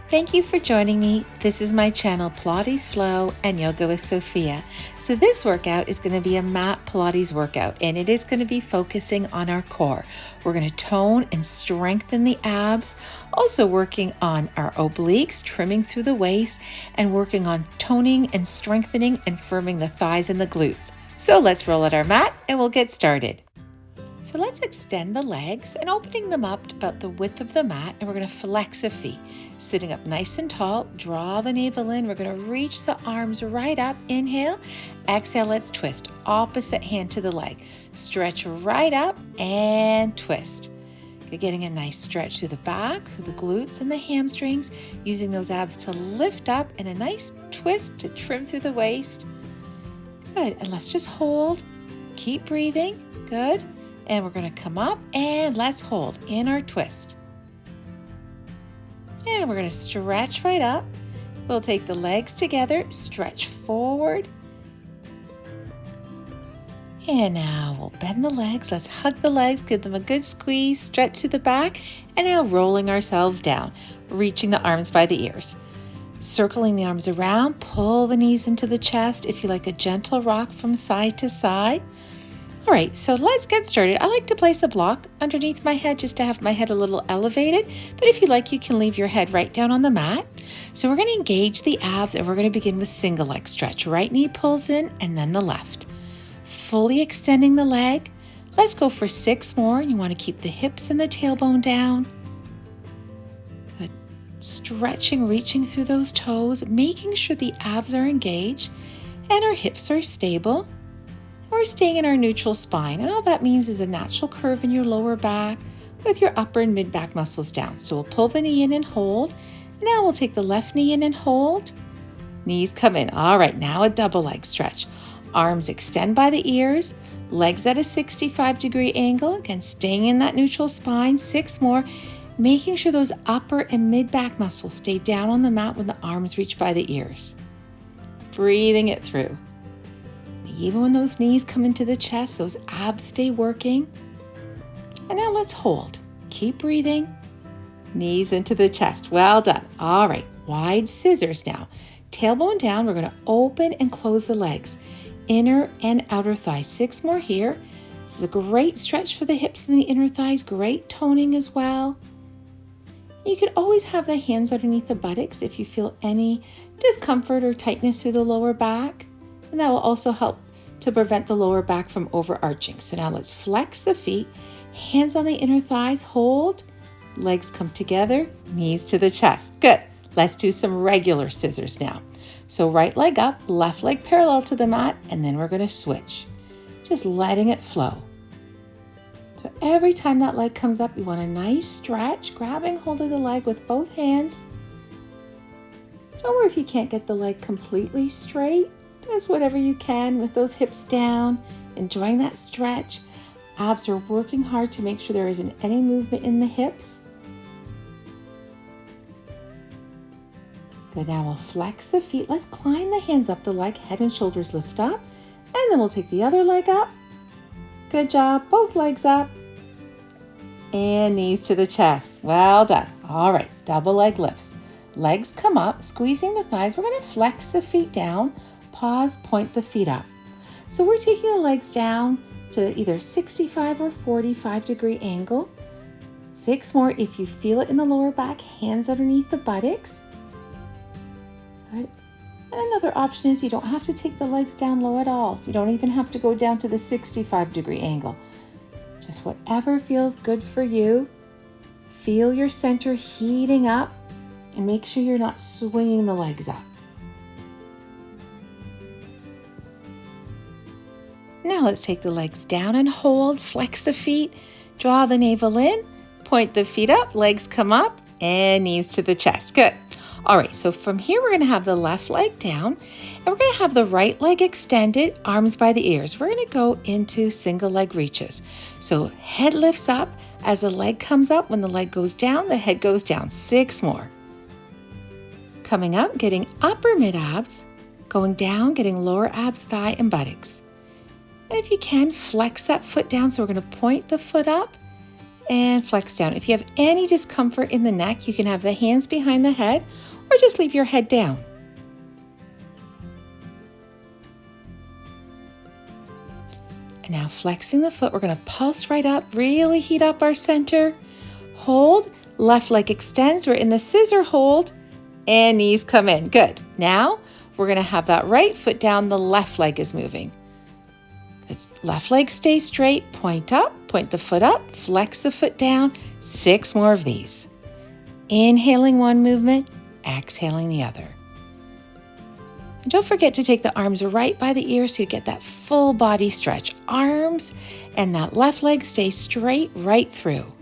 Thank you for joining me. This is my channel Pilates Flow and Yoga with Sophia. So this workout is going to be a mat Pilates workout, and it is going to be focusing on our core. We're going to tone and strengthen the abs, also working on our obliques, trimming through the waist, and working on toning and strengthening and firming the thighs and the glutes. So let's roll out our mat and we'll get started. So let's extend the legs and opening them up to about the width of the mat, and we're going to flex a feet. Sitting up nice and tall, draw the navel in. We're going to reach the arms right up. Inhale, exhale, let's twist. Opposite hand to the leg. Stretch right up and twist. Getting a nice stretch through the back, through the glutes and the hamstrings, using those abs to lift up and a nice twist to trim through the waist. Good, and let's just hold. Keep breathing. Good. And we're going to come up and let's hold in our twist. And we're going to stretch right up. We'll take the legs together, stretch forward. And now we'll bend the legs. Let's hug the legs, give them a good squeeze, stretch to the back, and now rolling ourselves down, reaching the arms by the ears. Circling the arms around, pull the knees into the chest if you like a gentle rock from side to side. All right, so let's get started. I like to place a block underneath my head just to have my head a little elevated, but if you like, you can leave your head right down on the mat. So we're going to engage the abs and we're going to begin with single leg stretch. Right knee pulls in and then the left. Fully extending the leg. Let's go for 6 more. You want to keep the hips and the tailbone down. Good. Stretching, reaching through those toes, making sure the abs are engaged and our hips are stable. We're staying in our neutral spine, and all that means is a natural curve in your lower back with your upper and mid back muscles down. So we'll pull the knee in and hold. Now we'll take the left knee in and hold. Knees come in. All right, now a double leg stretch. Arms extend by the ears, legs at a 65-degree angle. Again, staying in that neutral spine. 6 more, making sure those upper and mid back muscles stay down on the mat when the arms reach by the ears. Breathing it through. Even when those knees come into the chest, those abs stay working. And now let's hold. Keep breathing. Knees into the chest. Well done. All right, wide scissors now. Tailbone down, we're going to open and close the legs. Inner and outer thighs. 6 more here. This is a great stretch for the hips and the inner thighs. Great toning as well. You could always have the hands underneath the buttocks if you feel any discomfort or tightness through the lower back. And that will also help to prevent the lower back from overarching. So now let's flex the feet, hands on the inner thighs, hold, legs come together, knees to the chest. Good. Let's do some regular scissors now. So right leg up, left leg parallel to the mat, and then we're going to switch. Just letting it flow. So every time that leg comes up, you want a nice stretch, grabbing hold of the leg with both hands. Don't worry if you can't get the leg completely straight. Just whatever you can with those hips down, enjoying that stretch. Abs are working hard to make sure there isn't any movement in the hips. Good, now we'll flex the feet. Let's climb the hands up the leg, head and shoulders lift up, and then we'll take the other leg up. Good job, both legs up, and knees to the chest. Well done. All right, double leg lifts. Legs come up, squeezing the thighs. We're going to flex the feet down. Pause, point the feet up. So we're taking the legs down to either 65 or 45-degree angle. 6 more if you feel it in the lower back, hands underneath the buttocks. Good. And another option is you don't have to take the legs down low at all. You don't even have to go down to the 65-degree angle. Just whatever feels good for you. Feel your center heating up and make sure you're not swinging the legs up. Now let's take the legs down and hold, flex the feet, draw the navel in, point the feet up, legs come up, and knees to the chest. Good. All right, so from here we're going to have the left leg down, and we're going to have the right leg extended, arms by the ears. We're going to go into single leg reaches. So head lifts up as the leg comes up. When the leg goes down, the head goes down. 6 more. Coming up, getting upper mid abs, going down, getting lower abs, thigh, and buttocks. And if you can, flex that foot down. So we're going to point the foot up and flex down. If you have any discomfort in the neck, you can have the hands behind the head or just leave your head down. And now flexing the foot, we're going to pulse right up, really heat up our center. Hold, left leg extends, we're in the scissor hold, and knees come in. Good. Now we're going to have that right foot down, the left leg is moving. It's left leg stays straight, point up, point the foot up, flex the foot down. 6 more of these. Inhaling one movement, exhaling the other. And don't forget to take the arms right by the ear so you get that full body stretch. Arms and that left leg stay straight right through.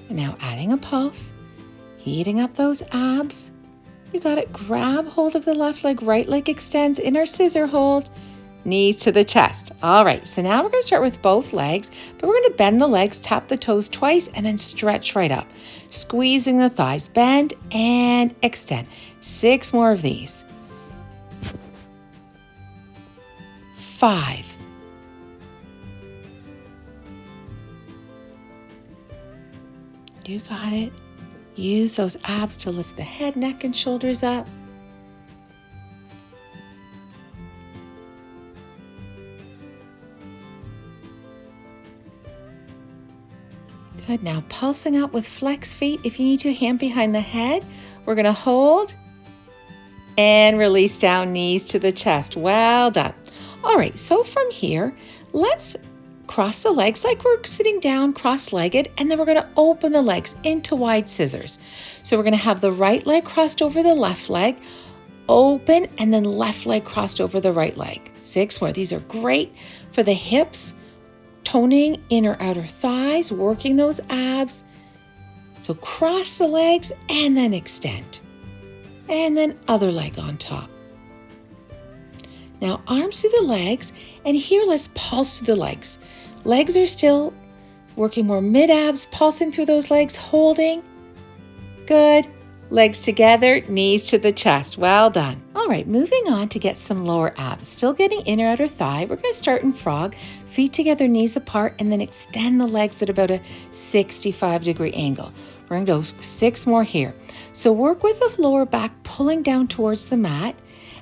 And now adding a pulse, heating up those abs. You got it. Grab hold of the left leg, right leg extends, inner scissor hold, knees to the chest. All right, so now we're going to start with both legs, but we're going to bend the legs, tap the toes twice, and then stretch right up. Squeezing the thighs, bend and extend. 6 more of these. 5. You got it. Use those abs to lift the head, neck, and shoulders up. Good. Now pulsing up with flex feet. If you need to, hand behind the head. We're going to hold and release down, knees to the chest. Well done. All right, so from here, let's cross the legs like we're sitting down cross-legged, and then we're going to open the legs into wide scissors. So we're going to have the right leg crossed over the left leg, open, and then left leg crossed over the right leg. 6 more. These are great for the hips, toning inner outer thighs, working those abs. So cross the legs and then extend. And then other leg on top. Now arms through the legs, and here let's pulse through the legs. Legs are still working more mid-abs, pulsing through those legs, holding. Good. Legs together, knees to the chest. Well done. All right, moving on to get some lower abs. Still getting inner outer thigh. We're going to start in frog, feet together, knees apart, and then extend the legs at about a 65-degree angle. We're going to go 6 more here. So work with the lower back pulling down towards the mat,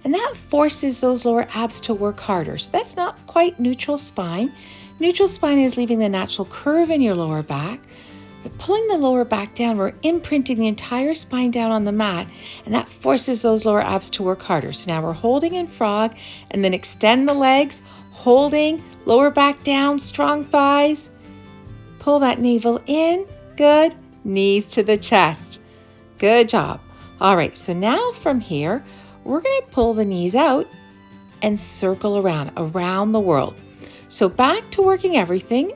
and that forces those lower abs to work harder. So that's not quite neutral spine. Neutral spine is leaving the natural curve in your lower back. But pulling the lower back down, we're imprinting the entire spine down on the mat, and that forces those lower abs to work harder. So now we're holding in frog, and then extend the legs, holding, lower back down, strong thighs. Pull that navel in. Good. Knees to the chest. Good job. All right, so now from here, we're going to pull the knees out and circle around the world. So back to working everything.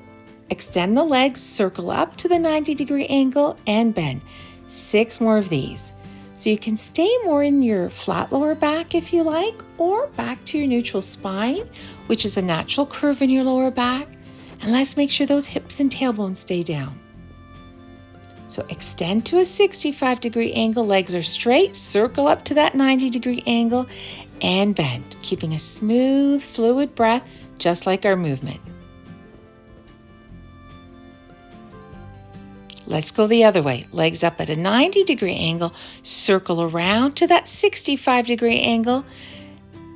Extend the legs, circle up to the 90-degree angle, and bend. 6 more of these. So you can stay more in your flat lower back if you like, or back to your neutral spine, which is a natural curve in your lower back. And let's make sure those hips and tailbones stay down. So extend to a 65-degree angle, legs are straight, circle up to that 90-degree angle, and bend, keeping a smooth, fluid breath, just like our movement. Let's go the other way. Legs up at a 90-degree angle, circle around to that 65-degree angle,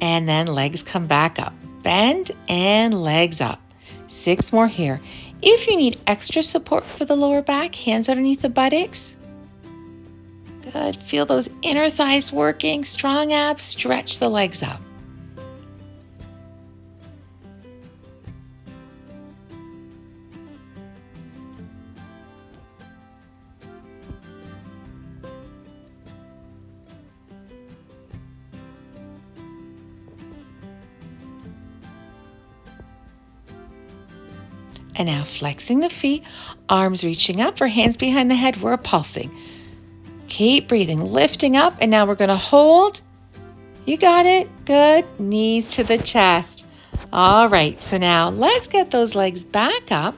and then legs come back up. Bend and legs up. 6 more here. If you need extra support for the lower back, hands underneath the buttocks. Good. Feel those inner thighs working. Strong abs. Stretch the legs up. And now flexing the feet, arms reaching up or hands behind the head, we're pulsing. Keep breathing, lifting up, and now we're going to hold. You got it. Good. Knees to the chest. All right, so now let's get those legs back up.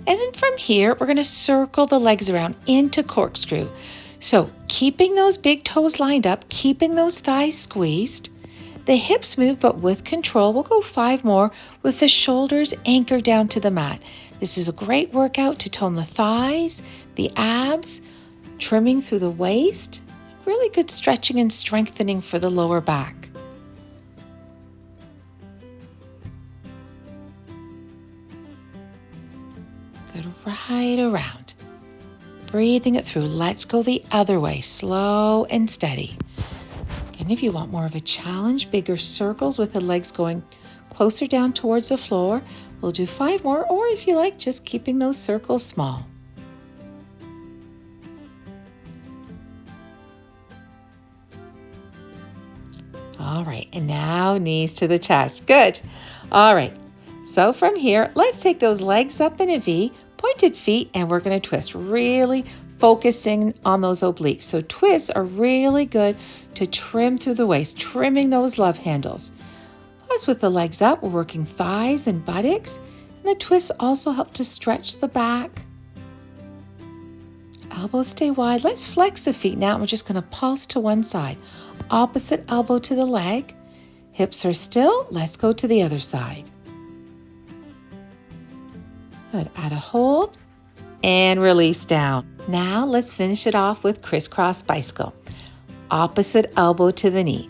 And then from here, we're going to circle the legs around into corkscrew. So Keeping those big toes lined up, keeping those thighs squeezed. The hips move, but with control. We'll go 5 more with the shoulders anchored down to the mat. This is a great workout to tone the thighs, the abs, trimming through the waist. Really good stretching and strengthening for the lower back. Good, right around. Breathing it through. Let's go the other way, slow and steady. And if you want more of a challenge, bigger circles with the legs going closer down towards the floor, we'll do 5 more, or if you like, just keeping those circles small. All right, and now knees to the chest. Good. All right, so from here, let's take those legs up in a V, pointed feet, and we're going to twist, really focusing on those obliques. So twists are really good to trim through the waist, trimming those love handles. Plus, with the legs up, we're working thighs and buttocks, and the twists also help to stretch the back. Elbows stay wide. Let's flex the feet now. We're just going to pulse to one side. Opposite elbow to the leg. Hips are still. Let's go to the other side. Good. Add a hold and release down. Now let's finish it off with crisscross bicycle. Opposite elbow to the knee.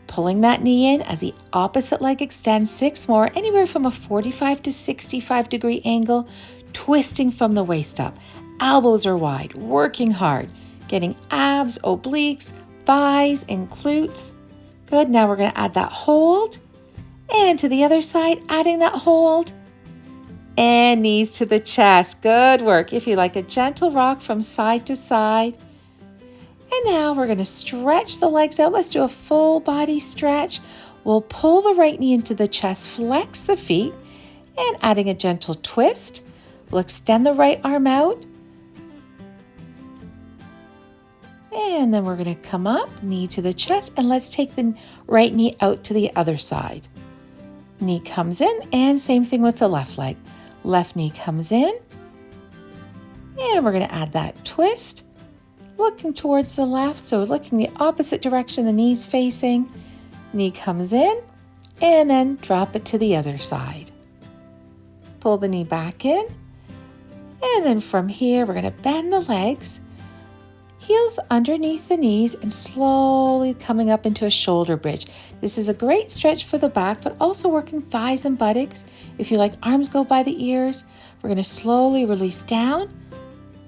Pulling that knee in as the opposite leg extends. 6 more, anywhere from a 45 to 65 degree angle, twisting from the waist up. Elbows are wide, working hard, getting abs, obliques, thighs, and glutes. Good, now we're going to add that hold. And to the other side, adding that hold. And knees to the chest. Good work. If you like, a gentle rock from side to side. And now we're going to stretch the legs out. Let's do a full body stretch. We'll pull the right knee into the chest, flex the feet, and adding a gentle twist. We'll extend the right arm out. And then we're going to come up, knee to the chest, and let's take the right knee out to the other side. Knee comes in, and same thing with the left leg. Left knee comes in, and we're going to add that twist, looking towards the left, so looking the opposite direction the knee's facing. Knee comes in, and then drop it to the other side. Pull the knee back in, and then from here, we're going to bend the legs, heels underneath the knees, and slowly coming up into a shoulder bridge. This is a great stretch for the back, but also working thighs and buttocks. If you like, arms go by the ears. We're going to slowly release down,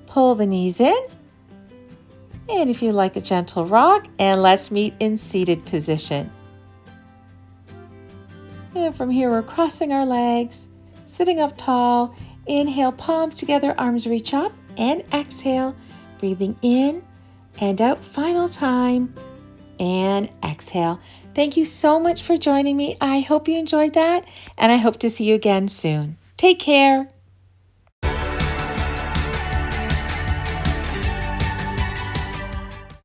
pull the knees in, and if you like, a gentle rock, and let's meet in seated position. And from here, we're crossing our legs, sitting up tall. Inhale, palms together, arms reach up, and exhale, breathing in and out. Final time, and exhale. Thank you so much for joining me. I hope you enjoyed that, and I hope to see you again soon. Take care.